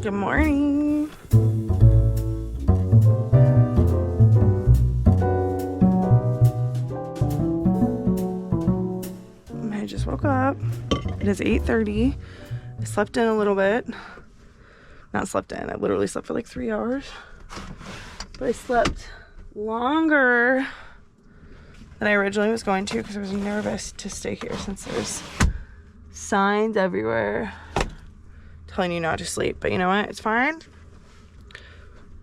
Good morning. I just woke up. It is 8:30. I slept in a little bit. Not slept in, I literally slept for like 3 hours. But I slept longer than I originally was going to because I was nervous to stay here since there's signs everywhere telling you not to sleep. But you know what? It's fine.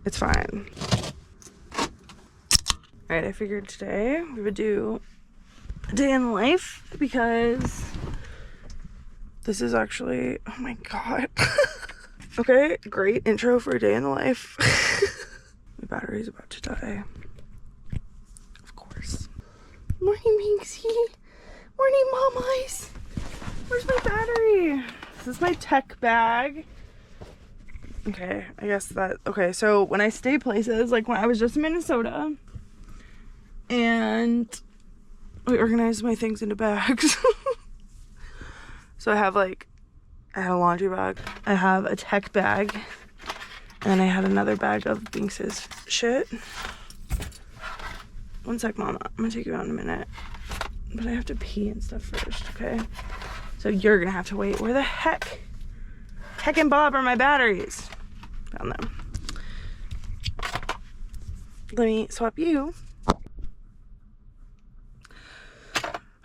It's fine. Alright, I figured today we would do a day in life because this is actually, oh my god. Okay, great intro for a day in the life. My battery's about to die. Of course. Morning, Minxie. Morning, Mama-Ice. Where's my battery? This is my tech bag. Okay, I guess that, okay, so when I stay places, like when I was just in Minnesota, and I organized my things into bags. So I have like, I had a laundry bag, I have a tech bag, and I had another bag of Binx's shit. One sec, Mama, I'm gonna take you out in a minute. But I have to pee and stuff first, okay? So you're gonna have to wait. Where the heck? Heck and Bob are my batteries. Found them. Let me swap you.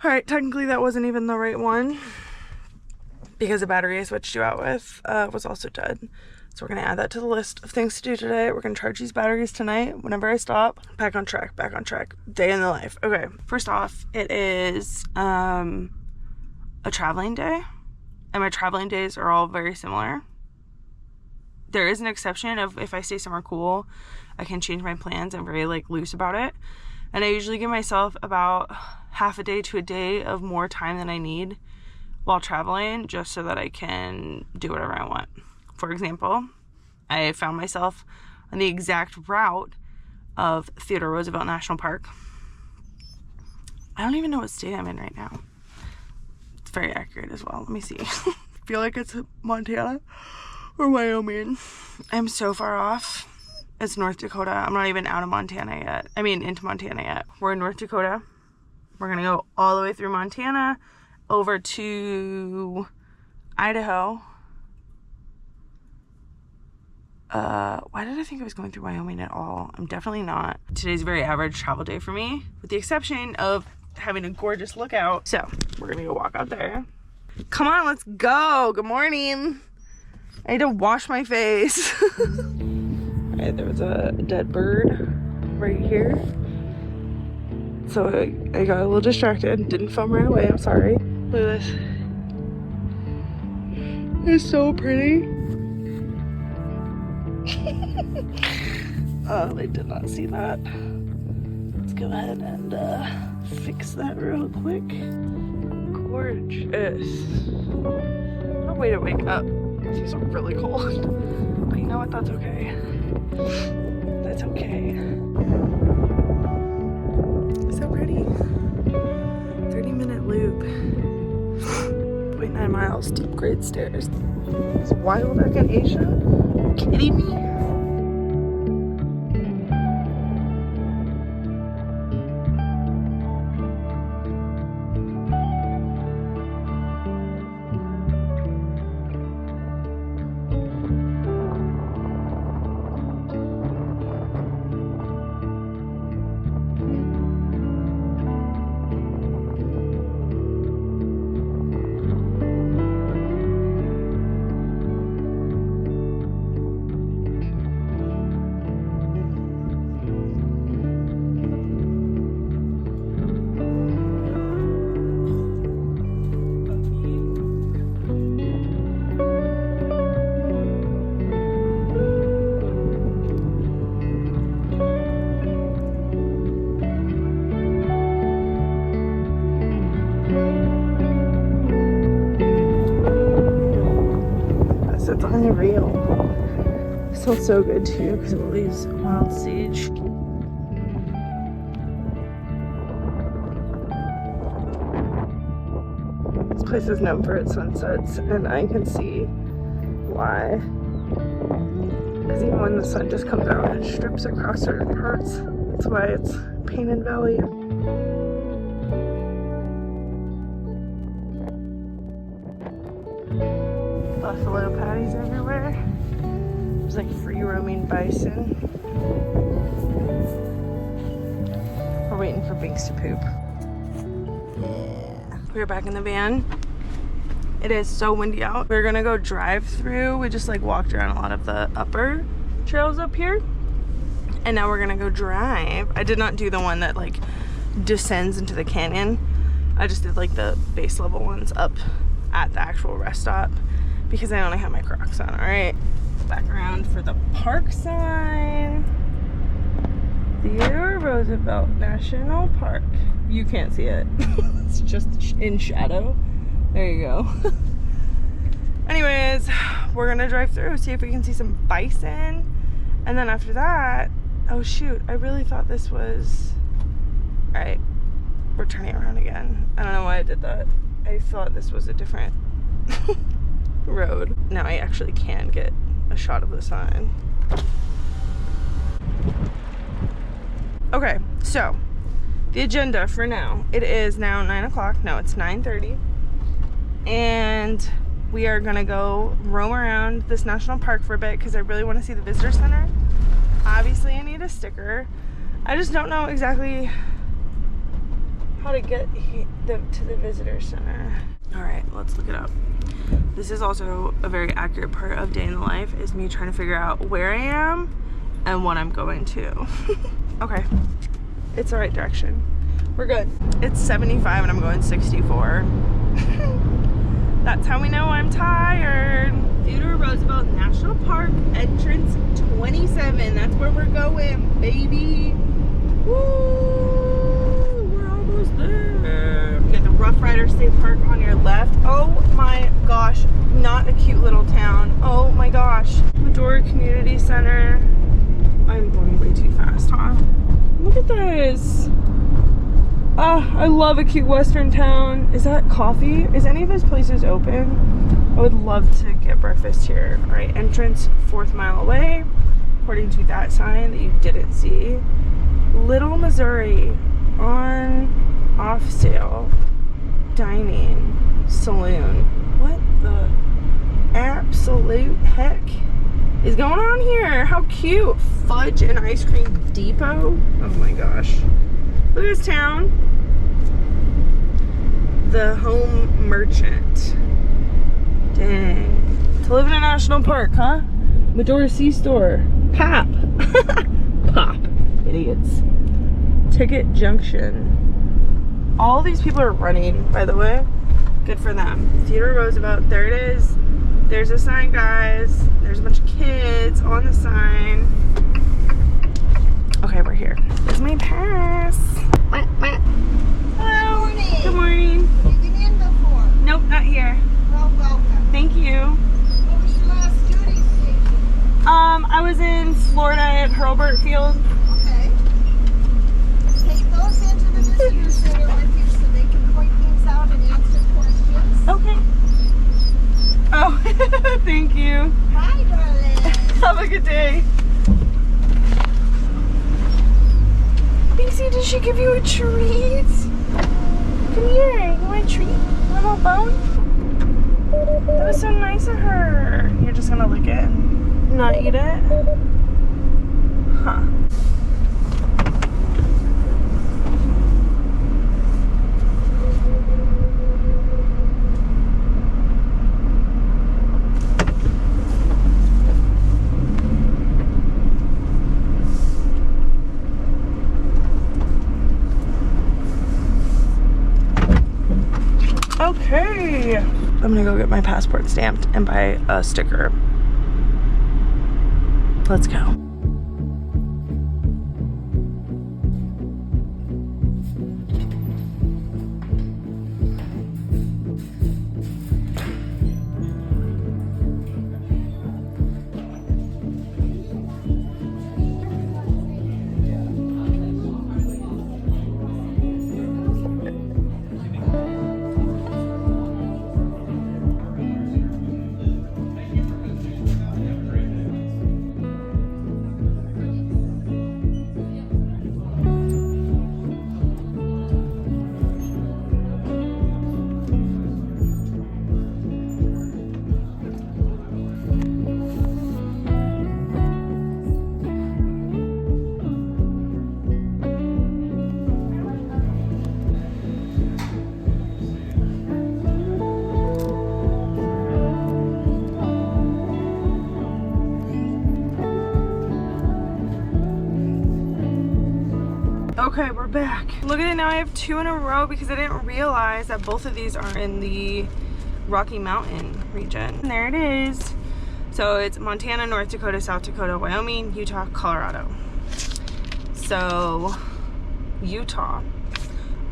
Alright, technically that wasn't even the right one, because the battery I switched you out with was also dead. So we're gonna add that to the list of things to do today. We're gonna charge these batteries tonight whenever I stop. Back on track, back on track. Day in the life. Okay, first off, it is a traveling day. And my traveling days are all very similar. There is an exception of if I stay somewhere cool, I can change my plans. I'm very like loose about it. And I usually give myself about half a day to a day of more time than I need while traveling, just so that I can do whatever I want. For example, I found myself on the exact route of Theodore Roosevelt National Park. I don't even know what state I'm in right now. It's very accurate as well. Let me see. I feel like it's Montana or Wyoming. I'm so far off. It's North Dakota. I'm not even out of Montana yet. I mean, into Montana yet. We're in North Dakota. We're gonna go all the way through Montana over to Idaho. Why did I think I was going through Wyoming at all? I'm definitely not. Today's a very average travel day for me, with the exception of having a gorgeous lookout. So we're gonna go walk out there. Come on, let's go. Good morning. I need to wash my face. Alright, there was a dead bird right here. So I got a little distracted. Didn't film right away, I'm sorry. Look at this. It's so pretty. Oh, they did not see that. Let's go ahead and fix that real quick. Gorgeous. What a way to wake up. These are really cold. But you know what? That's okay. That's okay. So pretty. 30-minute loop. 0.9 miles, steep grade stairs. It's wild echinacea? Are you kidding me? It's unreal. It smells so good too because of all these wild sage. This place is known for its sunsets, and I can see why. Because even when the sun just comes out, it strips across certain parts. That's why it's Painted Valley. Buffalo patties everywhere. There's like free roaming bison. We're waiting for Binks to poop. Yeah. We're back in the van. It is so windy out. We're gonna go drive through. We just like walked around a lot of the upper trails up here. And now we're gonna go drive. I did not do the one that like descends into the canyon. I just did like the base level ones up at the actual rest stop because I only have my Crocs on. All right, back around for the park sign. Theodore Roosevelt National Park. You can't see it. It's just in shadow. There you go. Anyways, we're gonna drive through, see if we can see some bison. And then after that, oh shoot, I really thought this was, all right, we're turning around again. I don't know why I did that. I thought this was a different road. Now I actually can get a shot of the sign. Okay, so the agenda for now, it is now 9 o'clock. No, it's 9:30. And we are gonna go roam around this national park for a bit because I really want to see the visitor center. Obviously I need a sticker. I just don't know exactly how to get to the visitor center. All right, let's look it up. This is also a very accurate part of day in the life, is me trying to figure out where I am and what I'm going to. Okay, it's the right direction. We're good. It's 75 and I'm going 64. That's how we know I'm tired. Theodore Roosevelt National Park, entrance 27. That's where we're going, baby. Woo! We're almost there. You got the Rough Rider State Park on your left. Oh my gosh, not a cute little town. Oh my gosh. Medora Community Center. I'm going way too fast, huh? Look at this. I love a cute western town. Is that coffee? Is any of those places open? I would love to get breakfast here. All right, entrance 4th mile away, according to that sign that you didn't see. Little Missouri on off sale dining saloon. What the absolute heck is going on here? How cute. Fudge and ice cream depot. Oh my gosh. Look at this town. The Home Merchant. Dang. To live in a national park, huh? Medora C-Store. Pap. Pop. Idiots. Ticket Junction. All these people are running, by the way. Good for them. Theodore Roosevelt. There it is. There's a sign, guys. There's a bunch of kids on the sign. Okay, we're here. There's my pass. Hello. Good morning. Good morning. Have you been in before? Nope, not here. Well, welcome. Thank you. What was your last duty station? I was in Florida at Hurlburt Field. Okay. Take those into the visitor center with you so they can point things out and answer questions. Okay. Oh, thank you. Hi, darling. Have a good day. Binksy, did she give you a treat? Come here. You want a treat? A little bone? That was so nice of her. You're just gonna lick it and not eat it? Huh. Okay, I'm gonna go get my passport stamped and buy a sticker. Let's go. Okay, we're back. Look at it now, I have 2 in a row because I didn't realize that both of these are in the Rocky Mountain region. And there it is. So it's Montana, North Dakota, South Dakota, Wyoming, Utah, Colorado. So Utah,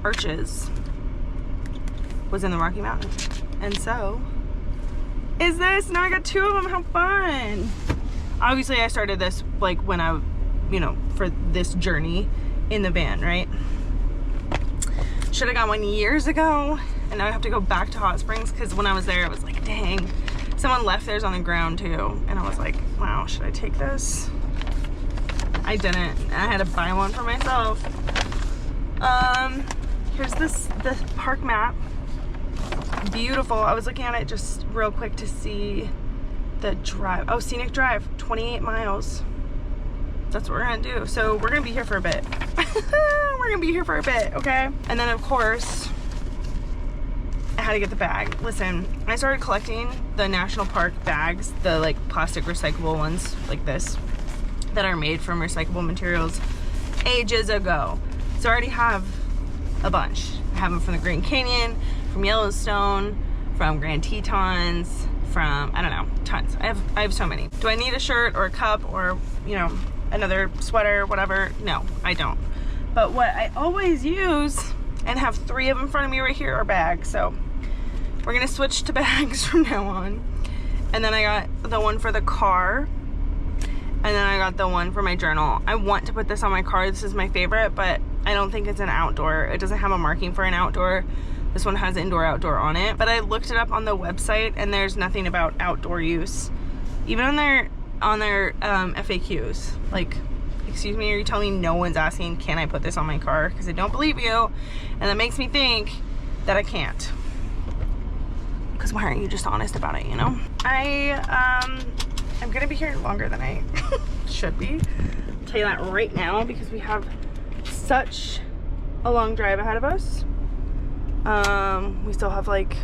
Arches, was in the Rocky Mountains. And so is this. Now I got 2 of them. How fun. Obviously I started this like when I, you know, for this journey in the van, right? Should have got one years ago, and now I have to go back to Hot Springs because when I was there, I was like, dang, someone left theirs on the ground too, and I was like, wow, should I take this? I didn't. I had to buy one for myself. Here's the park map. Beautiful. I was looking at it just real quick to see the drive. Oh, scenic drive, 28 miles. That's what we're gonna do. So we're gonna be here for a bit. We're gonna be here for a bit, okay? And then of course, I had to get the bag. Listen, I started collecting the national park bags, the like plastic recyclable ones like this, that are made from recyclable materials ages ago. So I already have a bunch. I have them from the Grand Canyon, from Yellowstone, from Grand Tetons, from, I don't know, tons. I have so many. Do I need a shirt or a cup or, you know, another sweater, whatever? No, I don't. But what I always use, and have 3 of them in front of me right here, are bags. So we're gonna switch to bags from now on. And then I got the one for the car, and then I got the one for my journal. I want to put this on my car. This is my favorite, but I don't think it's an outdoor. It doesn't have a marking for an outdoor. This one has indoor outdoor on it, but I looked it up on the website and there's nothing about outdoor use, even on their FAQs. Like, excuse me, are you telling me no one's asking, can I put this on my car? Because I don't believe you, and that makes me think that I can't. Because why aren't you just honest about it, you know? I'm gonna be here longer than I should be. I'll tell you that right now because we have such a long drive ahead of us. We still have like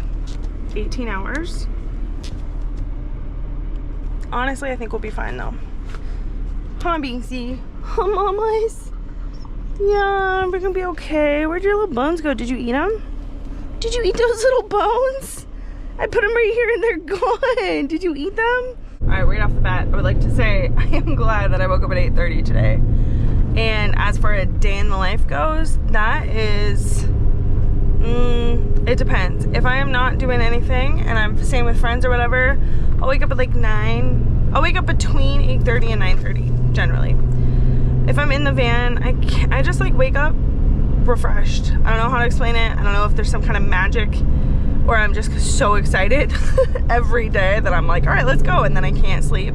18 hours. Honestly, I think we'll be fine though. Huh, Binksy? Huh, mamas? Yeah, we're gonna be okay. Where'd your little bones go? Did you eat them? Did you eat those little bones? I put them right here and they're gone. Did you eat them? All right, right off the bat, I would like to say I am glad that I woke up at 8:30 today. And as for a day in the life goes, that is, it depends. If I am not doing anything and I'm staying with friends or whatever, I'll wake up at like 9. I'll wake up between 8:30 and 9:30 generally. If I'm in the van, I just like wake up refreshed. I don't know how to explain it. I don't know if there's some kind of magic, or I'm just so excited every day that I'm like, all right, let's go, and then I can't sleep.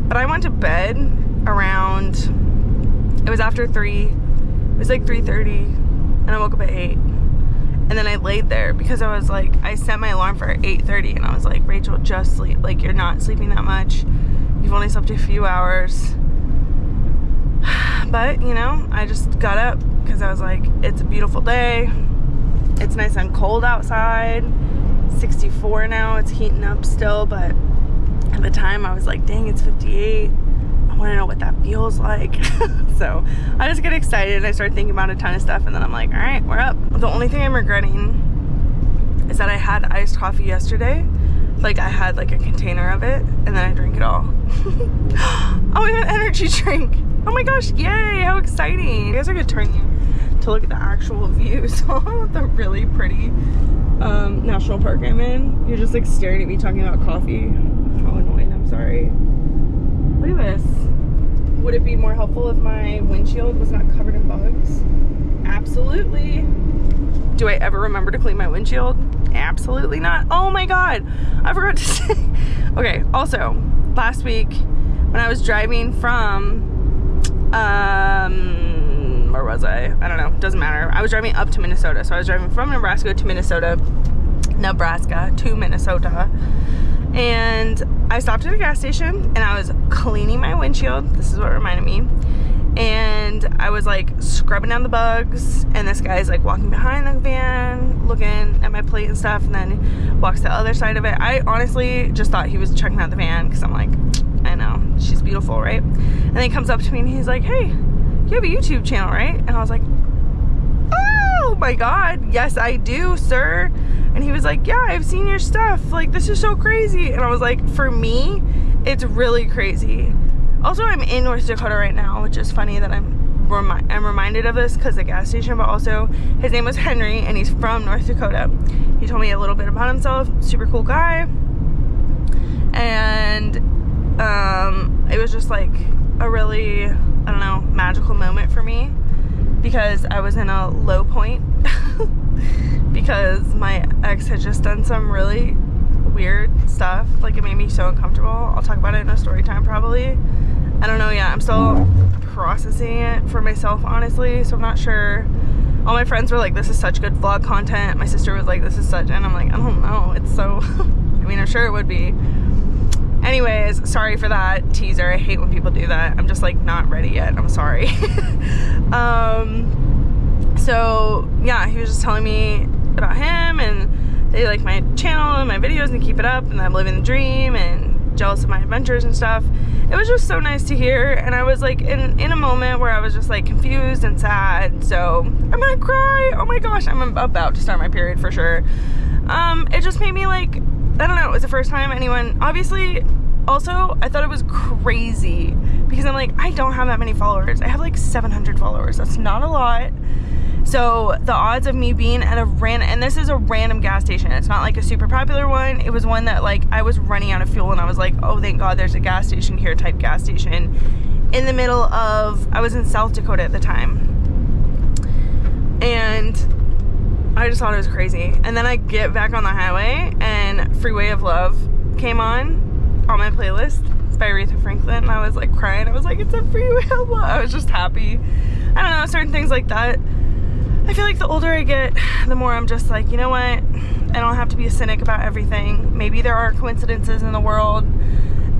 But I went to bed around, it was after 3, it was like 3:30, and I woke up at 8. And then I laid there because I was like, I set my alarm for 8:30, and I was like, Rachel, just sleep. Like, you're not sleeping that much. You've only slept a few hours. But, you know, I just got up because I was like, it's a beautiful day. It's nice and cold outside. 64 now. It's heating up still, but at the time I was like, dang, it's 58. I want to know what that feels like. So I just get excited and I start thinking about a ton of stuff, and then I'm like, all right, we're up. The only thing I'm regretting is that I had iced coffee yesterday. Like, I had like a container of it and then I drank it all. Oh, we got an energy drink. Oh my gosh, yay, how exciting. You guys are gonna turn you to look at the actual views of the really pretty national park I'm in. You're just like staring at me talking about coffee. How annoying, I'm sorry. Look at this. Would it be more helpful if my windshield was not covered in bugs? Absolutely. Do I ever remember to clean my windshield? Absolutely not. Oh my god, I forgot to say. Okay, also, last week when I was driving from, where was I don't know, doesn't matter. I was driving up to Minnesota, so I was driving from Nebraska to Minnesota, and I stopped at a gas station and I was cleaning my windshield. This is what reminded me. And I was like scrubbing down the bugs, and this guy's like walking behind the van looking at my plate and stuff, and then walks to the other side of it. I honestly just thought he was checking out the van because I'm like, I know, she's beautiful, right? And then he comes up to me and he's like, hey, you have a YouTube channel, right? And I was like, my God, yes, I do, sir. And he was like, yeah, I've seen your stuff. Like, this is so crazy. And I was like, for me, it's really crazy. Also, I'm in North Dakota right now, which is funny that I'm reminded of this because the gas station, but also his name was Henry and he's from North Dakota. He told me a little bit about himself. Super cool guy. And it was just like a really, I don't know, magical moment for me because I was in a low point because my ex had just done some really weird stuff. Like, it made me so uncomfortable. I'll talk about it in a story time probably. I don't know yet. I'm still processing it for myself, honestly, so I'm not sure. All my friends were like, this is such good vlog content. My sister was like, this is such, and I'm like, I don't know. It's so, I mean, I'm sure it would be. Anyways, sorry for that teaser. I hate when people do that. I'm just like not ready yet. I'm sorry. So yeah, he was just telling me about him and they like my channel and my videos and keep it up and I'm living the dream and jealous of my adventures and stuff. It was just so nice to hear, and I was like in a moment where I was just like confused and sad. So I'm gonna cry. Oh my gosh, I'm about to start my period for sure. It just made me like, I don't know, it was the first time anyone, obviously, also, I thought it was crazy because I'm like, I don't have that many followers. I have like 700 followers. That's not a lot. So the odds of me being at a random, and this is a random gas station. It's not like a super popular one. It was one that like I was running out of fuel and I was like, oh, thank God there's a gas station here type gas station in the middle of, I was in South Dakota at the time. And I just thought it was crazy. And then I get back on the highway and Freeway of Love came on my playlist by Aretha Franklin, and I was like crying. I was like, it's a Freeway of Love. I was just happy. I don't know, certain things like that. I feel like the older I get, the more I'm just like, you know what? I don't have to be a cynic about everything. Maybe there are coincidences in the world.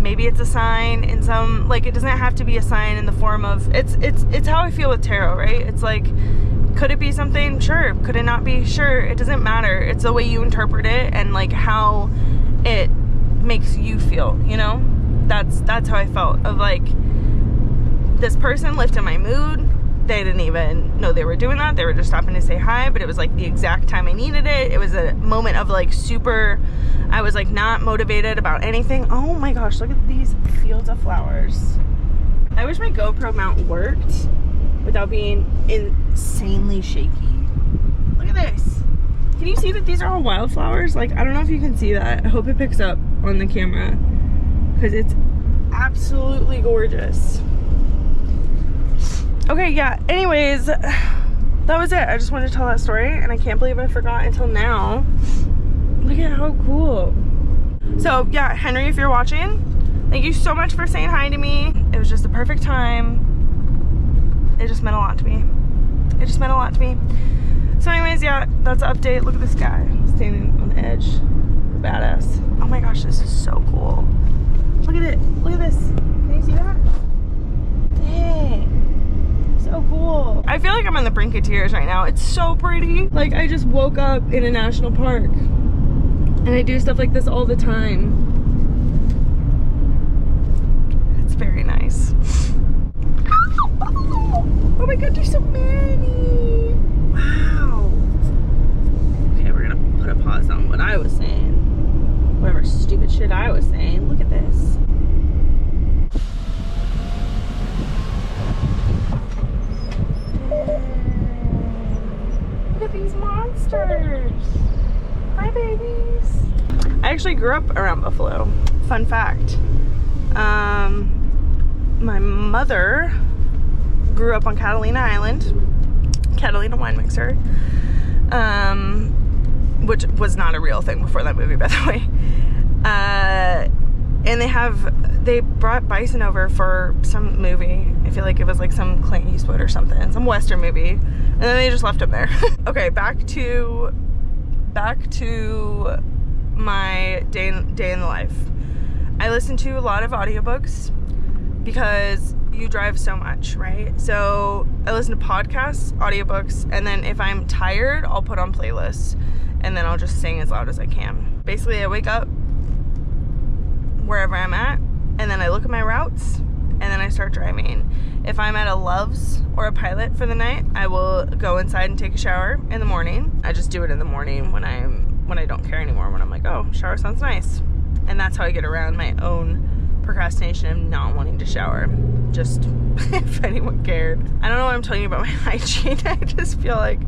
Maybe it's a sign in some, like, it doesn't have to be a sign in the form of, it's how I feel with tarot, right? It's like, could it be something? Sure. Could it not be? Sure. It doesn't matter. It's the way you interpret it and like how it makes you feel, you know? That's how I felt, of like, this person lifted my mood. They didn't even know they were doing that. They were just stopping to say hi, but it was like the exact time I needed it. It was a moment of like super, I was like not motivated about anything. Oh my gosh, look at these fields of flowers. I wish my GoPro mount worked without being insanely shaky. Look at this. Can you see that these are all wildflowers? Like, I don't know if you can see that. I hope it picks up on the camera because it's absolutely gorgeous. Okay, yeah, anyways, that was it. I just wanted to tell that story and I can't believe I forgot until now. Look at how cool. So yeah, Henry, if you're watching, thank you so much for saying hi to me. It was just the perfect time. It just meant a lot to me. It just meant a lot to me. So anyways, yeah, that's the update. Look at this guy standing on the edge. Badass. Oh my gosh, this is so cool. Look at it. Look at this. Can you see that? Dang. So cool. I feel like I'm on the brink of tears right now. It's so pretty. Like, I just woke up in a national park. And I do stuff like this all the time. It's very nice. Oh my god, there's so many. Wow. Okay, we're gonna put a pause on what I was saying. Whatever stupid shit I was saying. Look at this. Look at these monsters. Hi, babies. I actually grew up around Buffalo. Fun fact. My mother grew up on Catalina Island, Catalina wine mixer, which was not a real thing before that movie, by the way. And they brought Bison over for some movie. I feel like it was like some Clint Eastwood or something, some Western movie, and then they just left him there. Okay, back to my day in the life. I listen to a lot of audiobooks because you drive so much, right? So I listen to podcasts, audiobooks, and then if I'm tired, I'll put on playlists and then I'll just sing as loud as I can. Basically, I wake up wherever I'm at and then I look at my routes and then I start driving. If I'm at a Love's or a Pilot for the night, I will go inside and take a shower in the morning. I just do it in the morning when I don't care anymore, when I'm like, oh, shower sounds nice. And that's how I get around my own procrastination of not wanting to shower. Just if anyone cared. I don't know why I'm telling you about my hygiene. I just feel like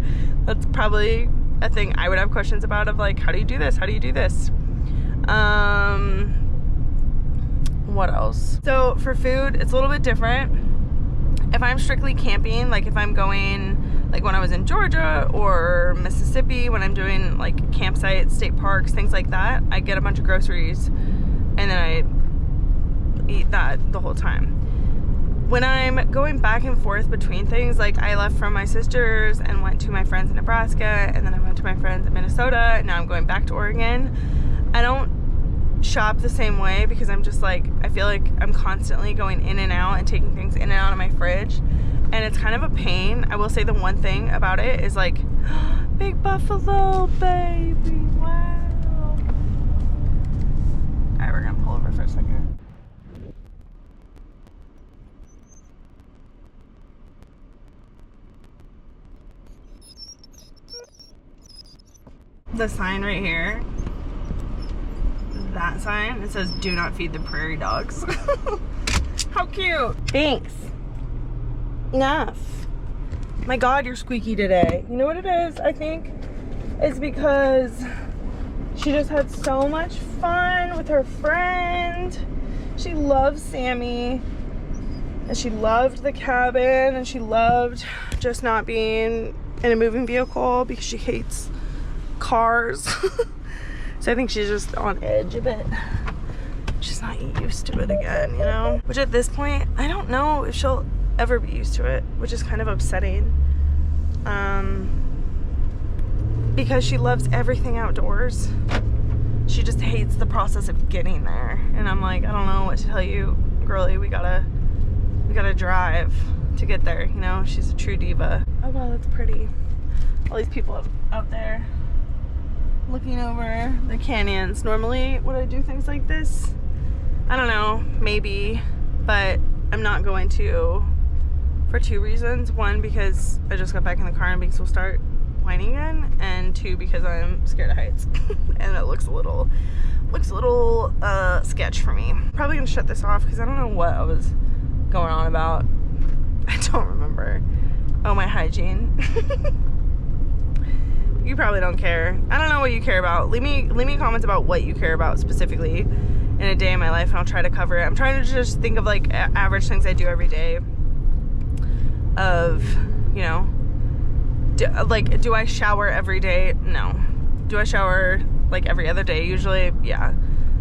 that's probably a thing I would have questions about, of like, how do you do this? How do you do this? What else? So for food, it's a little bit different. If I'm strictly camping, like if I'm going, like when I was in Georgia or Mississippi, when I'm doing like campsites, state parks, things like that, I get a bunch of groceries and then I eat that the whole time. When I'm going back and forth between things, like I left from my sister's and went to my friends in Nebraska, and then I went to my friends in Minnesota, and now I'm going back to Oregon. I don't shop the same way because I'm just like, I feel like I'm constantly going in and out and taking things in and out of my fridge, and it's kind of a pain. I will say the one thing about it is like, big buffalo baby, wow. Alright, we're gonna pull over for a second. The sign right here, that sign, it says do not feed the prairie dogs. How cute. Thanks. Enough. My God, you're squeaky today. You know what it is, I think? It's because she just had so much fun with her friend. She loves Sammy, and she loved the cabin, and she loved just not being in a moving vehicle because she hates cars. So I think she's just on edge a bit. She's not used to it again, you know? Which at this point, I don't know if she'll ever be used to it, which is kind of upsetting. Because she loves everything outdoors. She just hates the process of getting there. And I'm like, I don't know what to tell you, girlie, we gotta drive to get there, you know? She's a true diva. Oh wow, that's pretty. All these people out there looking over the canyons. Normally, would I do things like this? I don't know, maybe, but I'm not going to for two reasons. One, because I just got back in the car and beings will start whining again, and two, because I'm scared of heights and it looks a little sketch for me. Probably gonna shut this off because I don't know what I was going on about. I don't remember. Oh, my hygiene. You probably don't care. I don't know what you care about. Leave me comments about what you care about specifically in a day in my life, and I'll try to cover it. I'm trying to just think of like average things I do every day. Of, you know, do I shower every day? No. Do I shower like every other day? Usually, yeah.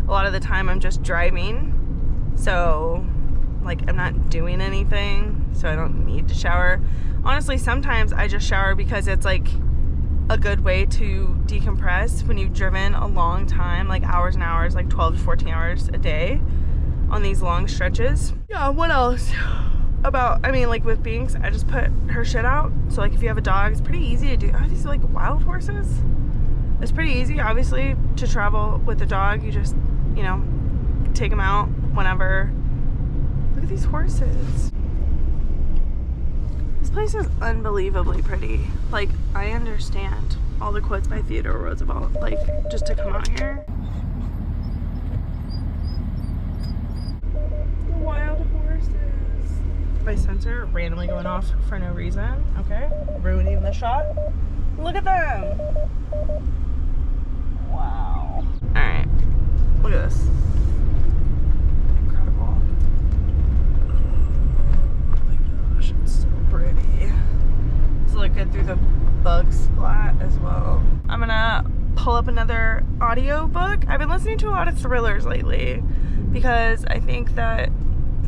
A lot of the time I'm just driving, so like I'm not doing anything, so I don't need to shower. Honestly, sometimes I just shower because it's like a good way to decompress when you've driven a long time, like hours and hours, like 12 to 14 hours a day on these long stretches. Yeah, what else? I mean, like with Binks, I just put her shit out. So like if you have a dog, it's pretty easy to do. Are these like wild horses? It's pretty easy, obviously, to travel with a dog. You just, you know, take them out whenever. Look at these horses. This place is unbelievably pretty. Like, I understand all the quotes by Theodore Roosevelt, like, just to come out here. Wild horses. My sensor randomly going off for no reason. Okay, ruining the shot. Look at them. Wow. All right, look at this. Incredible. Oh my gosh, it's so pretty. Does it look good through the bug splat as well? I'm gonna pull up another audio book. I've been listening to a lot of thrillers lately because I think that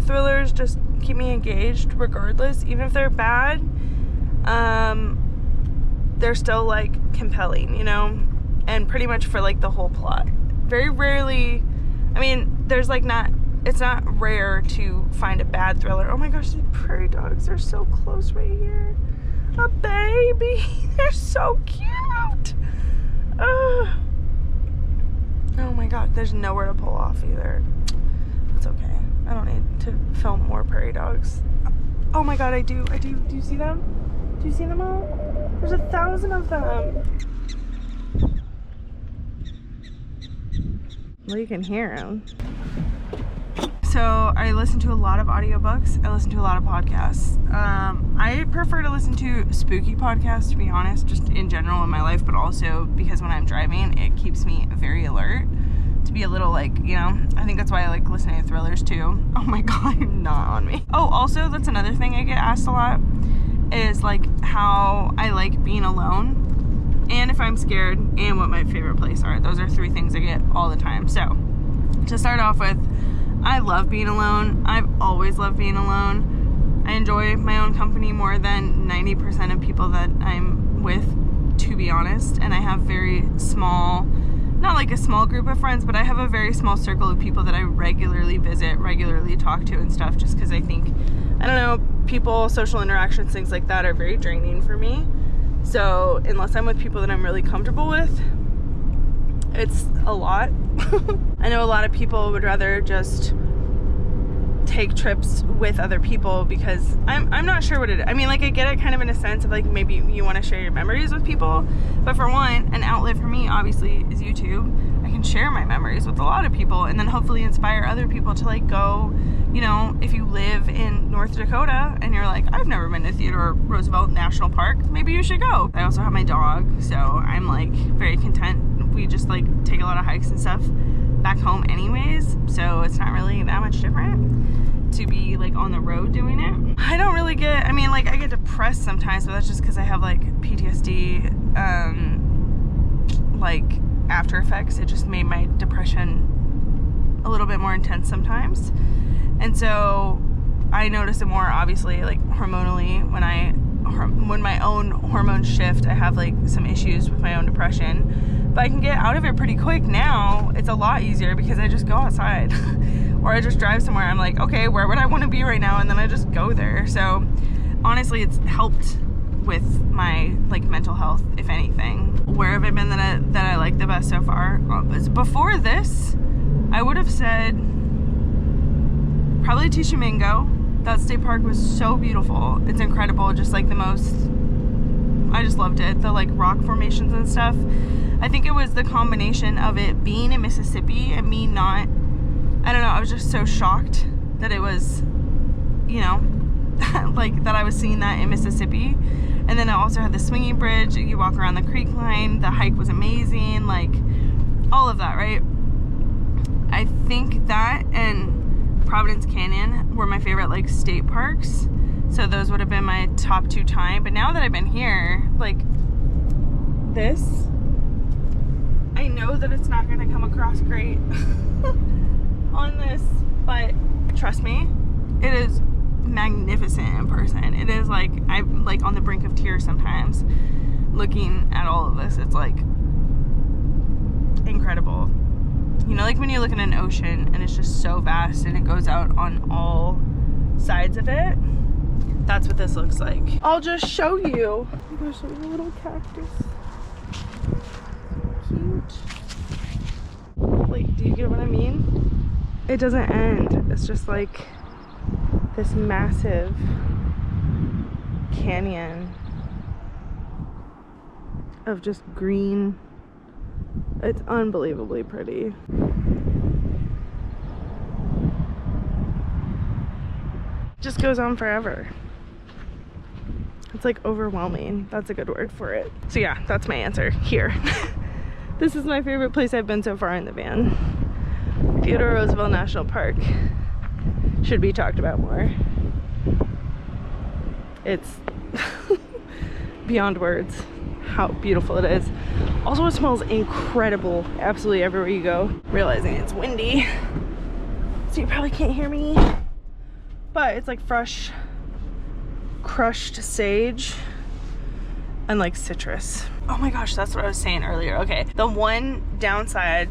thrillers just keep me engaged regardless, even if they're bad. They're still like compelling, you know, and pretty much for like the whole plot. Very rarely, I mean, there's like it's not rare to find a bad thriller. Oh my gosh, these prairie dogs are so close right here. A baby. They're so cute. Oh my god, there's nowhere to pull off either. That's okay. I don't need to film more prairie dogs. Oh my god, I do. Do you see them? Do you see them all? There's 1,000 of them. Well, you can hear them. So I listen to a lot of audiobooks. I listen to a lot of podcasts. I prefer to listen to spooky podcasts, to be honest, just in general in my life, but also because when I'm driving, it keeps me very alert. To be a little like, you know, I think that's why I like listening to thrillers too. Oh my god, not on me. Oh, also, that's another thing I get asked a lot, is like how I like being alone, and if I'm scared, and what my favorite place are. Those are 3 things I get all the time. So, to start off with, I love being alone. I've always loved being alone. I enjoy my own company more than 90% of people that I'm with, to be honest. And I have very small, not like a small group of friends, but I have a very small circle of people that I regularly visit, regularly talk to and stuff, just because I think, I don't know, people, social interactions, things like that are very draining for me. So unless I'm with people that I'm really comfortable with, it's a lot. I know a lot of people would rather just take trips with other people because I'm not sure what it is. I mean, like, I get it kind of in a sense of like maybe you want to share your memories with people, but for one, an outlet for me obviously is YouTube. I can share my memories with a lot of people and then hopefully inspire other people to like go, you know, if you live in North Dakota and you're like, I've never been to Theodore Roosevelt National Park, maybe you should go. I also have my dog, so I'm like very content. We just like take a lot of hikes and stuff back home anyways, so it's not really that much different to be like on the road doing it. I don't really get, I mean, like, I get depressed sometimes, but that's just because I have like PTSD, like after effects. It just made my depression a little bit more intense sometimes, and so I notice it more obviously like hormonally when my own hormones shift. I have like some issues with my own depression, but I can get out of it pretty quick now. It's a lot easier because I just go outside or I just drive somewhere. I'm like, okay, where would I want to be right now? And then I just go there. So honestly, it's helped with my like mental health, if anything. Where have I been that I like the best so far? Before this, I would have said probably Tishomingo. That state park was so beautiful. It's incredible. Just like the most, I just loved it. The like rock formations and stuff. I think it was the combination of it being in Mississippi and me not, I don't know, I was just so shocked that it was, you know, like that I was seeing that in Mississippi. And then it also had the swinging bridge. You walk around the creek line. The hike was amazing. Like all of that, right? I think that and Providence Canyon were my favorite like state parks. So those would have been my top 2 time. But now that I've been here, like this, I know that it's not gonna come across great on this, but trust me, it is magnificent in person. It is like, I'm like on the brink of tears sometimes looking at all of this. It's like incredible. You know, like when you look at an ocean and it's just so vast and it goes out on all sides of it. That's what this looks like. I'll just show you. There's a little cactus. Cute. Like, do you get what I mean? It doesn't end. It's just like this massive canyon of just green. It's unbelievably pretty. Just goes on forever. It's like overwhelming. That's a good word for it. So yeah, that's my answer here. This is my favorite place I've been so far in the van. Theodore Roosevelt National Park should be talked about more. It's beyond words how beautiful it is. Also, it smells incredible absolutely everywhere you go. Realizing it's windy, so you probably can't hear me, but it's like fresh crushed sage and like citrus. Oh my gosh, that's what I was saying earlier. Okay, the one downside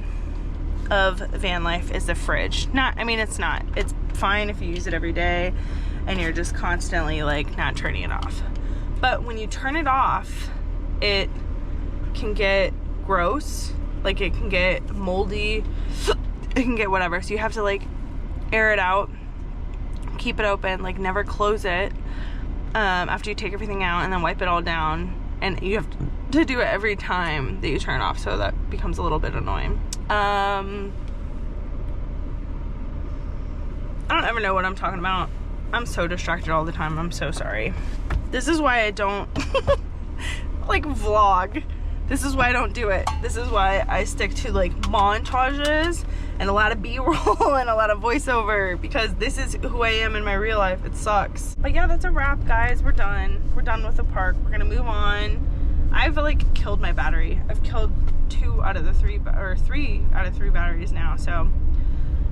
of van life is the fridge. It's fine if you use it every day and you're just constantly like not turning it off, but when you turn it off, it can get gross, like it can get moldy, it can get whatever, so you have to like air it out keep it open, like never close it after you take everything out, and then wipe it all down. And you have to do it every time that you turn it off, so that becomes a little bit annoying. I don't ever know what I'm talking about. I'm so distracted all the time. I'm so sorry. This is why I don't like vlog. This is why I don't do it. This is why I stick to like montages and a lot of B-roll and a lot of voiceover, because this is who I am in my real life. It sucks. But yeah, that's a wrap, guys. We're done. We're done with the park. We're gonna move on. I've like killed my battery. I've killed 2 out of the 3, or 3 out of 3 batteries now. So,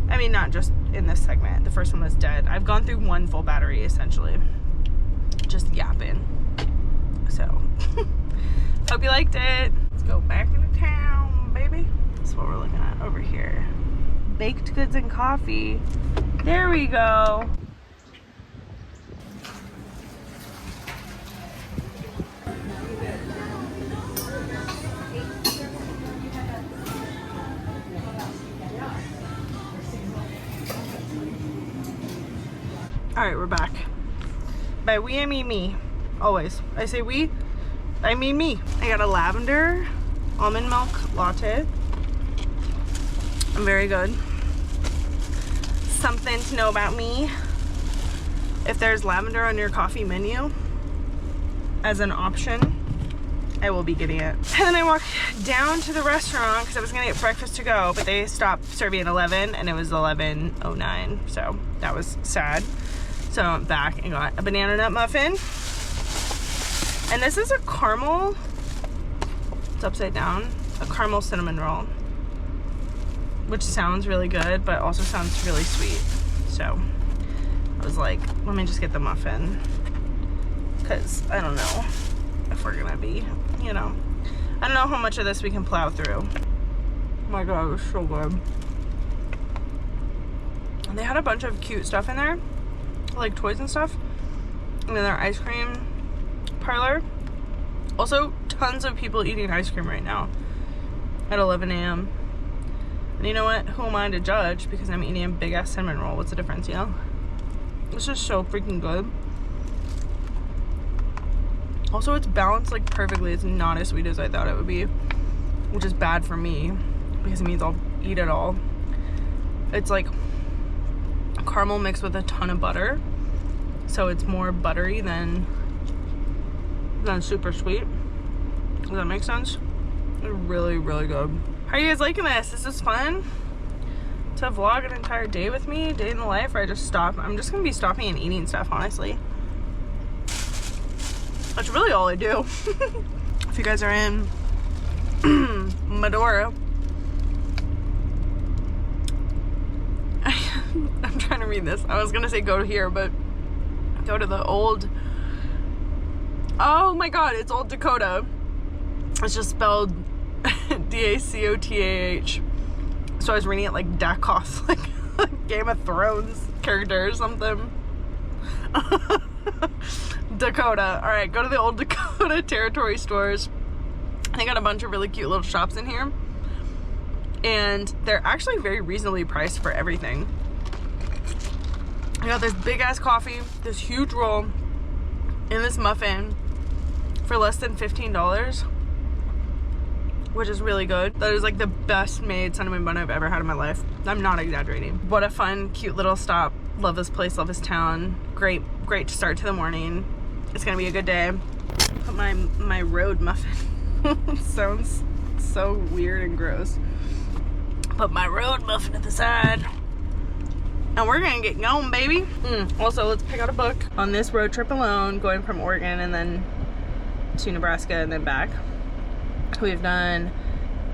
I mean, not just in this segment. The first one was dead. I've gone through 1 full battery essentially. Just yapping. So, hope you liked it. Let's go back into town, baby. That's what we're looking at over here. Baked goods and coffee. There we go. All right, we're back. By we, I mean me. Always. I say we, I mean me. I got a lavender almond milk latte. I'm very good. Something to know about me: if there's lavender on your coffee menu as an option, I will be getting it. And then I walked down to the restaurant because I was gonna get breakfast to go, but they stopped serving at 11 and it was 11:09, so that was sad. So I went back and got a banana nut muffin. And this is a caramel, it's upside down, a caramel cinnamon roll, which sounds really good, but also sounds really sweet. So I was like, let me just get the muffin, because I don't know if we're gonna be, you know, I don't know how much of this we can plow through. Oh my God, it was so good. And they had a bunch of cute stuff in there, like toys and stuff. And then their ice cream parlor. Also, tons of people eating ice cream right now at 11 a.m. And you know what? Who am I to judge? Because I'm eating a big ass cinnamon roll. What's the difference, you know? It's just so freaking good. Also, it's balanced like perfectly. It's not as sweet as I thought it would be, which is bad for me because it means I'll eat it all. It's like caramel mixed with a ton of butter, so it's more buttery than super sweet. Does that make sense? It's really, really good. How are you guys liking this? Is this fun to vlog an entire day with me, day in the life, where I just stop? I'm just gonna be stopping and eating stuff, honestly. That's really all I do. If you guys are in Medora, I'm trying to read this. I was gonna say go to here, but go to the old, oh my God, it's Old Dakota. It's just spelled D-A-C-O-T-A-H. So I was reading it like Dakoff, like Game of Thrones character or something. Dakota. All right, go to the Old Dakota Territory stores. They got a bunch of really cute little shops in here, and they're actually very reasonably priced for everything. I got this big ass coffee, this huge roll, and this muffin for less than $15, which is really good. That is like the best made cinnamon bun I've ever had in my life. I'm not exaggerating. What a fun, cute little stop. Love this place, love this town. Great to start to the morning. It's gonna be a good day. Put my road muffin. Sounds so weird and gross. Put my road muffin at the side. And we're gonna get going, baby. Also, let's pick out a book on this road trip alone, going from Oregon and then to Nebraska and then back. We've done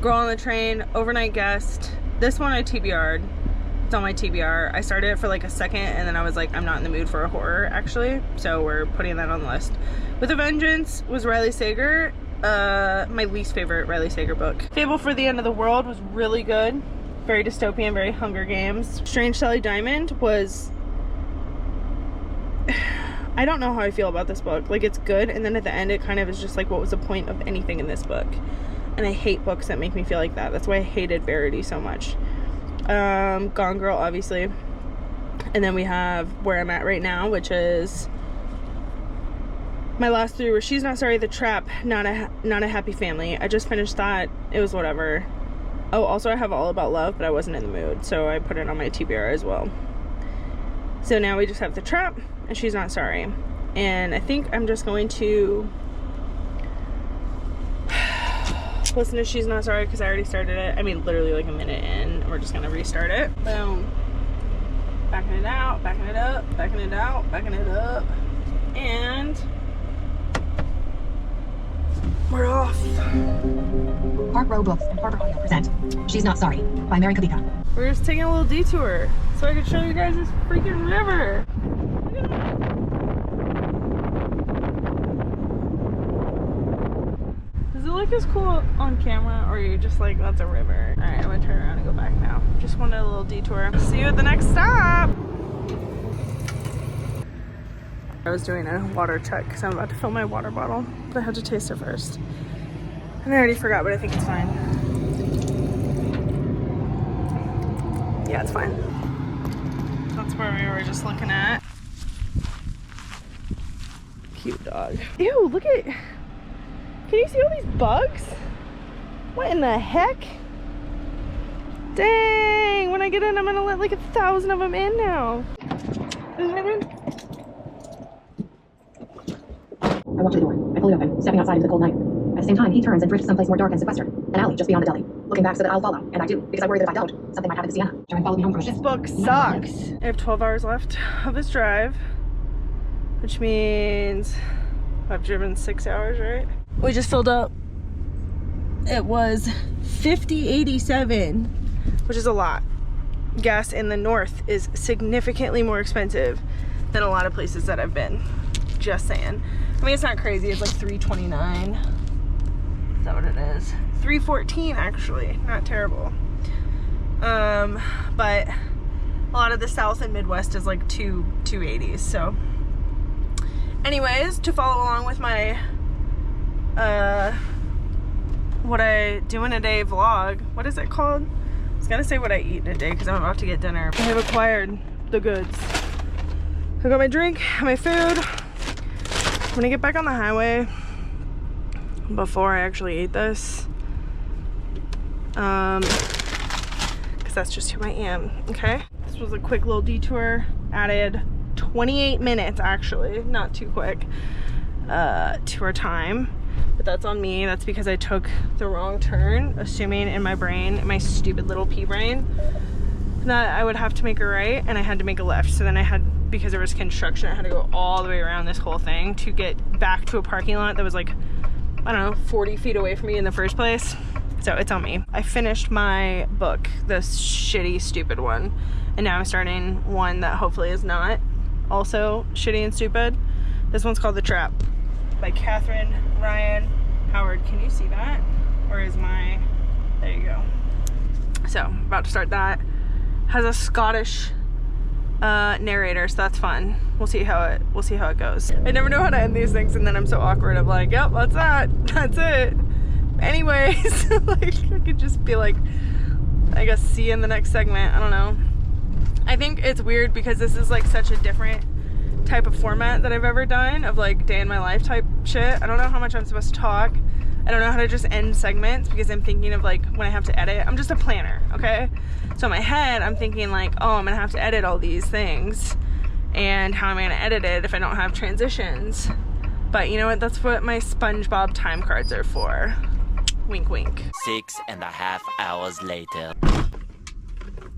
Girl on the Train, Overnight Guest. This one I TBR'd. It's on my TBR. I started it for like a second and then I was like, I'm not in the mood for a horror actually. So we're putting that on the list. With a Vengeance was Riley Sager. My least favorite Riley Sager book. Fable for the End of the World was really good. Very dystopian, very Hunger Games. Strange Sally Diamond was, I don't know how I feel about this book. Like, it's good, and then at the end it kind of is just like, what was the point of anything in this book? And I hate books that make me feel like that. That's why I hated Verity so much. Gone Girl, obviously. And And then we have where I'm at right now, which is my last 3 were She's Not Sorry, The Trap, Not a Happy Family. I just finished that. It was whatever. Oh, also I have All About Love, but I wasn't in the mood, so I put it on my TBR as well. So now we just have The Trap and She's Not Sorry. And I think I'm just going to listen to She's Not Sorry because I already started it. I mean, literally like a minute in. We're just gonna restart it. Boom. Backing it out, backing it up, backing it out, backing it up. And we're off. Park Row Books and Harbor Audio present She's Not Sorry by Mary Kabika. We're just taking a little detour so I can show you guys this freaking river. Look at that. Does it look as cool on camera, or are you just like, that's a river? All right, I'm gonna turn around and go back now. Just wanted a little detour. See you at the next stop. I was doing a water check because I'm about to fill my water bottle, but I had to taste it first. And I already forgot, but I think it's fine. Yeah, it's fine. That's where we were just looking at. Cute dog. Ew, look at, can you see all these bugs? What in the heck? Dang, when I get in, I'm gonna let like 1,000 of them in now. I walk to the door. I pull it open, stepping outside into the cold night. At the same time, he turns and drifts someplace more dark and sequestered. An alley just beyond the deli. Looking back so that I'll follow. And I do, because I worry that if I don't, something might happen to Sienna. Try and follow me home from a shift. This book sucks. I have 12 hours left of this drive, which means I've driven 6 hours, right? We just filled up. It was $50.87, which is a lot. Gas in the north is significantly more expensive than a lot of places that I've been. Just saying. I mean, it's not crazy. It's like $3.29. Is that what it is? $3.14 actually. Not terrible. But a lot of the South and Midwest is like $2.80. So, anyways, to follow along with my what I do in a day vlog. What is it called? I was gonna say what I eat in a day because I'm about to get dinner. I have acquired the goods. I got my drink, my food. I'm gonna get back on the highway before I actually eat this. Because that's just who I am, okay? This was a quick little detour. Added 28 minutes, actually, not too quick, to our time. But that's on me. That's because I took the wrong turn, assuming in my brain, in my stupid little pea brain, that I would have to make a right, and I had to make a left. So then I had, because there was construction, I had to go all the way around this whole thing to get back to a parking lot that was like, I don't know, 40 feet away from me in the first place. So it's on me. I finished my book, this shitty, stupid one, and now I'm starting one that hopefully is not also shitty and stupid. This one's called The Trap by Catherine Ryan Howard. Can you see that? Or is my, there you go. So I'm about to start that. Has a Scottish narrator, so that's fun. We'll see how it goes. I never know how to end these things, and then I'm so awkward. I'm like, yep, that's it. Anyways, like I could just be like, I guess see you in the next segment. I don't know. I think it's weird because this is like such a different type of format that I've ever done, of like day in my life type shit. I don't know how much I'm supposed to talk. I don't know how to just end segments because I'm thinking of like when I have to edit. I'm just a planner, okay? So in my head, I'm thinking like, oh, I'm gonna have to edit all these things, and how am I gonna edit it if I don't have transitions? But you know what? That's what my SpongeBob time cards are for. Wink, wink. 6.5 hours later.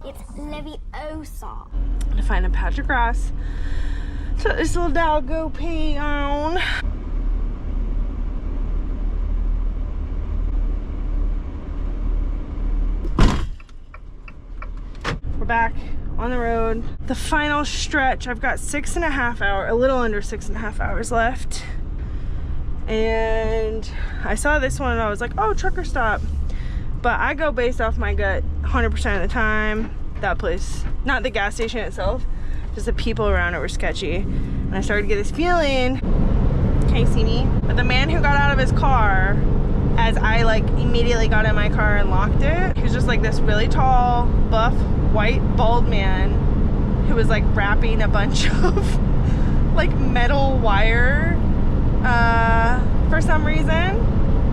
It's Leviosa. I'm gonna find a patch of grass to let this little dog go pee on. We're back on the road. The final stretch. I've got 6.5 hours, a little under 6.5 hours left. And I saw this one and I was like, oh, trucker stop. But I go based off my gut 100% of the time. That place, not the gas station itself, just the people around it were sketchy. And I started to get this feeling, can you see me? But the man who got out of his car, as I like immediately got in my car and locked it, he was just like this really tall, buff, white, bald man who was like wrapping a bunch of like metal wire for some reason.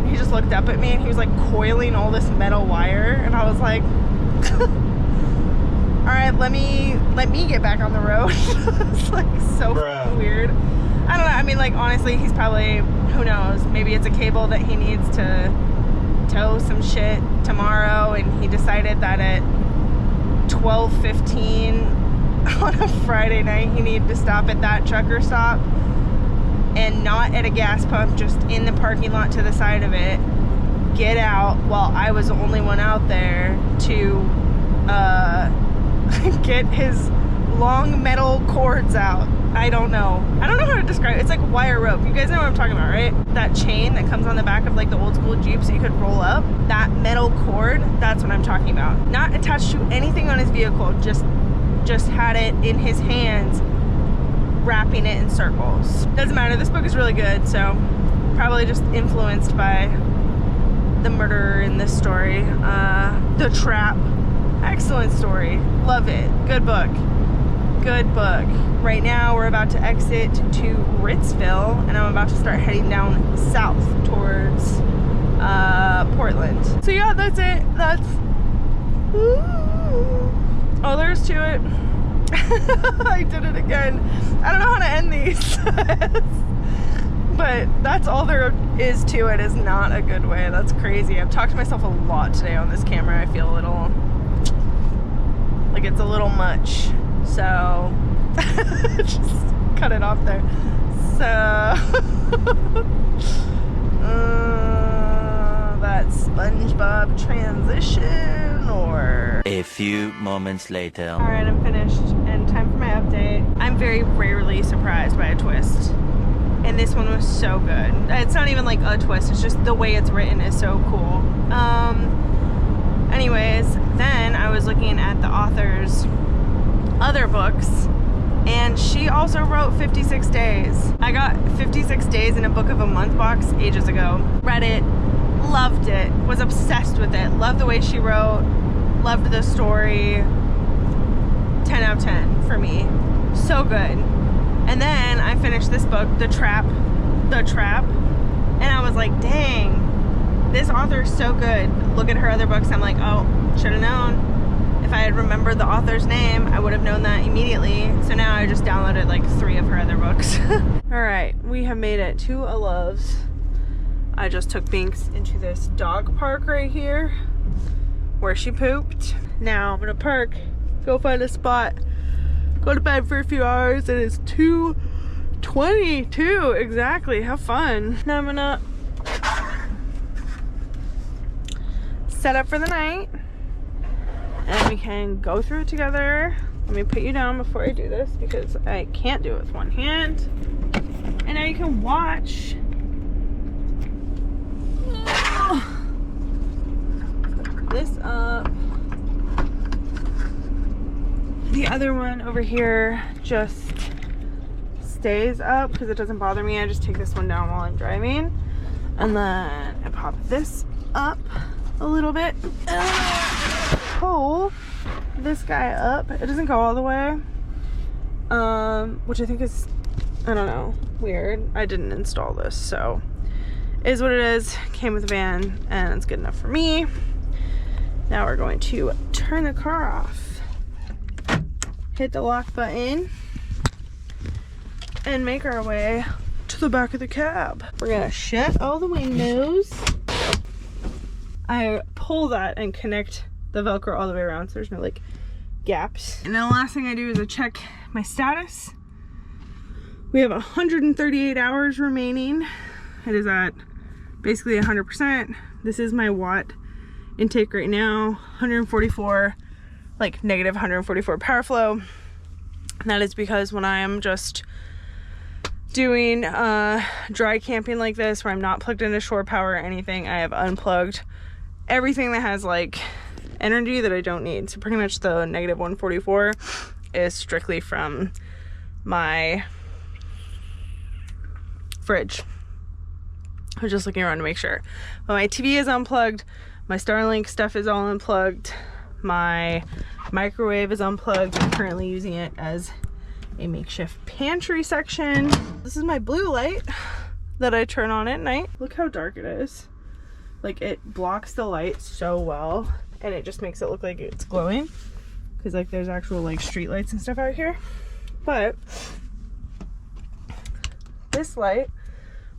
He just looked up at me and he was like coiling all this metal wire, and I was like, all right, let me get back on the road. It's like so weird. I don't know. I mean, like, honestly, he's probably, who knows, maybe it's a cable that he needs to tow some shit tomorrow, and he decided that at 12:15 on a Friday night he needed to stop at that trucker stop, and not at a gas pump, just in the parking lot to the side of it, get out while I was the only one out there to get his long metal cords out. I don't know how to describe it. It's like wire rope. You guys know what I'm talking about, right? That chain that comes on the back of like the old school Jeep so you could roll up. That metal cord, that's what I'm talking about. Not attached to anything on his vehicle, just had it in his hands, wrapping it in circles. Doesn't matter, this book is really good, so probably just influenced by the murderer in this story. The Trap, excellent story, love it, good book. Right now we're about to exit to Ritzville, and I'm about to start heading down south towards Portland. So yeah, that's it. That's all there is to it. I did it again. I don't know how to end these. But that's all there is to it. Is not a good way. That's crazy. I've talked to myself a lot today on this camera. I feel a little like it's a little much. So just cut it off there. So that SpongeBob transition, or a few moments later. All right, I'm finished and time for my update. I'm very rarely surprised by a twist, and this one was so good. It's not even like a twist, it's just the way it's written is so cool. Anyways, then I was looking at the author's other books, and she also wrote 56 Days. I got 56 Days in a book of a month box ages ago. Read it, loved it, was obsessed with it, loved the way she wrote, loved the story. 10 out of 10 for me. So good. And then I finished this book, The Trap, and I was like, dang, this author is so good. Look at her other books, I'm like, oh, should have known. If I had remembered the author's name, I would have known that immediately. So now I just downloaded like 3 of her other books. All right, we have made it to a Love's. I just took Binks into this dog park right here where she pooped. Now I'm gonna park, go find a spot, go to bed for a few hours. It is 2:22 exactly. Have fun. Now I'm gonna set up for the night, and we can go through it together. Let me put you down before I do this because I can't do it with one hand. And now you can watch. Put this up. The other one over here just stays up because it doesn't bother me. I just take this one down while I'm driving. And then I pop this up a little bit. Pull this guy up. It doesn't go all the way, which I think is, I don't know, weird. I didn't install this, so it is what it is. Came with a van and it's good enough for me. Now we're going to turn the car off, hit the lock button, and make our way to the back of the cab. We're gonna shut all the windows. I pull that and connect the Velcro all the way around so there's no like gaps. And then the last thing I do is I check my status. We have 138 hours remaining. It is at basically 100%. This is my watt intake right now, 144, like negative 144 power flow. And that is because when I am just doing dry camping like this, where I'm not plugged into shore power or anything, I have unplugged everything that has like energy that I don't need. So pretty much the negative 144 is strictly from my fridge. I was just looking around to make sure. But my TV is unplugged, my Starlink stuff is all unplugged, my Microwave is unplugged. I'm currently using it as a makeshift pantry section. This is my blue light that I turn on at night. Look how dark it is. Like, it blocks the light so well, and it just makes it look like it's glowing, because like there's actual like street lights and stuff out here. But this light,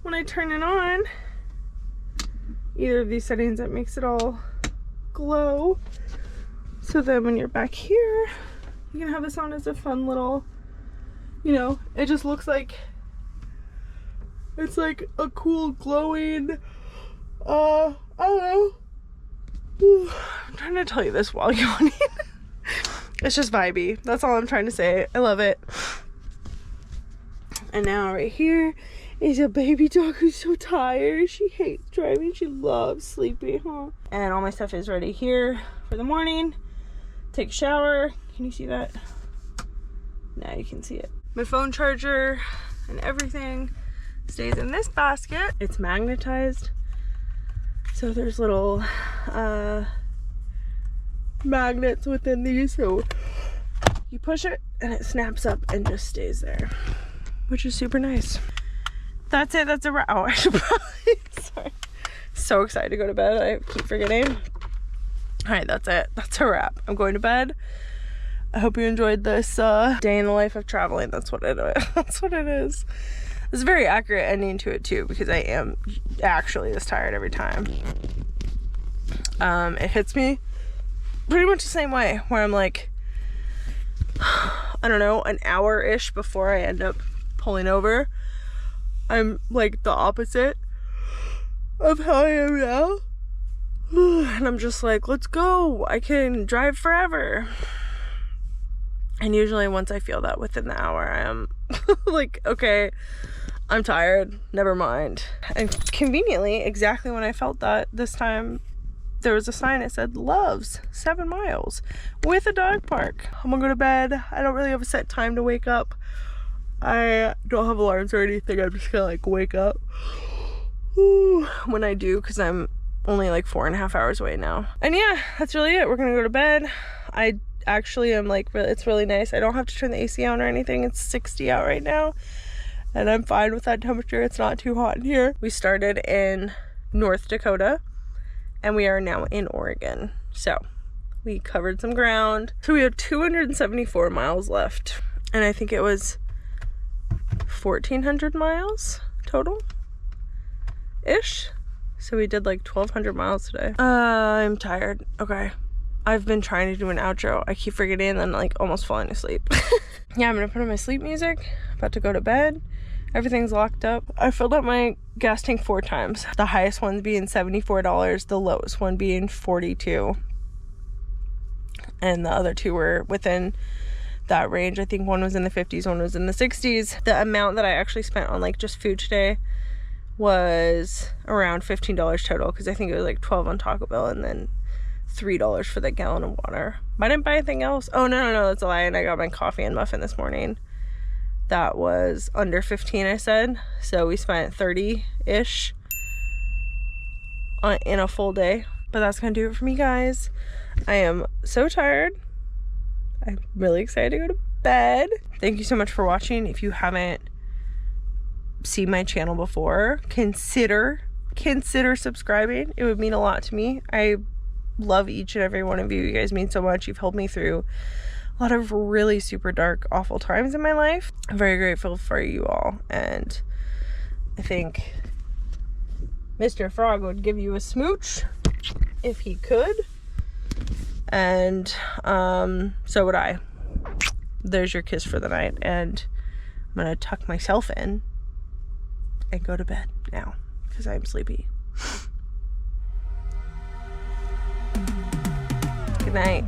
when I turn it on, either of these settings, it makes it all glow. So then when you're back here, you can have this on as a fun little, you know, it just looks like it's like a cool glowing, I don't know. I'm trying to tell you this while yawning. It's just vibey. That's all I'm trying to say. I love it. And now right here is a baby dog who's so tired. She hates driving. She loves sleeping, huh? And all my stuff is ready here for the morning. Take a shower. Can you see that? Now you can see it. My phone charger and everything stays in this basket. It's magnetized. So there's little magnets within these. So you push it and it snaps up and just stays there, which is super nice. That's it. That's a wrap. Oh, I should probably, sorry. So excited to go to bed. I keep forgetting. All right, that's it. That's a wrap. I'm going to bed. I hope you enjoyed this day in the life of traveling. That's what it is. That's what it is. It's a very accurate ending to it too, because I am actually this tired every time. It hits me pretty much the same way, where I'm like, I don't know, an hour-ish before I end up pulling over, I'm like the opposite of how I am now. And I'm just like, let's go. I can drive forever. And usually once I feel that within the hour, I am like, okay, I'm tired, never mind. And conveniently, exactly when I felt that this time, there was a sign that said Loves 7 miles with a dog park. I'm gonna go to bed. I don't really have a set time to wake up. I don't have alarms or anything. I'm just gonna like wake up when I do, because I'm only like 4.5 hours away now. And yeah, that's really it. We're gonna go to bed. I actually am like, it's really nice. I don't have to turn the AC on or anything. It's 60 out right now, and I'm fine with that temperature. It's not too hot in here. We started in North Dakota, and we are now in Oregon. So we covered some ground. So we have 274 miles left, and I think it was 1,400 miles total ish. So we did like 1,200 miles today. I'm tired. Okay. I've been trying to do an outro. I keep forgetting and then like almost falling asleep. Yeah, I'm gonna put on my sleep music. About to go to bed. Everything's locked up. I filled up my gas tank 4 times. The highest one being $74, the lowest one being $42. And the other 2 were within that range. I think one was in the 50s, one was in the 60s. The amount that I actually spent on like just food today was around $15 total, because I think it was like $12 on Taco Bell and then $3 for the gallon of water. I didn't buy anything else. Oh no, that's a lie. And I got my coffee and muffin this morning. That was under 15, I said. So we spent 30-ish in a full day. But that's gonna do it for me, guys. I am so tired. I'm really excited to go to bed. Thank you so much for watching. If you haven't seen my channel before, consider subscribing. It would mean a lot to me. I love each and every one of you. You guys mean so much. You've helped me through a lot of really super dark, awful times in my life. I'm very grateful for you all, and I think Mr. Frog would give you a smooch if he could, and so would I. There's your kiss for the night, and I'm gonna tuck myself in and go to bed now because I'm sleepy. Good night.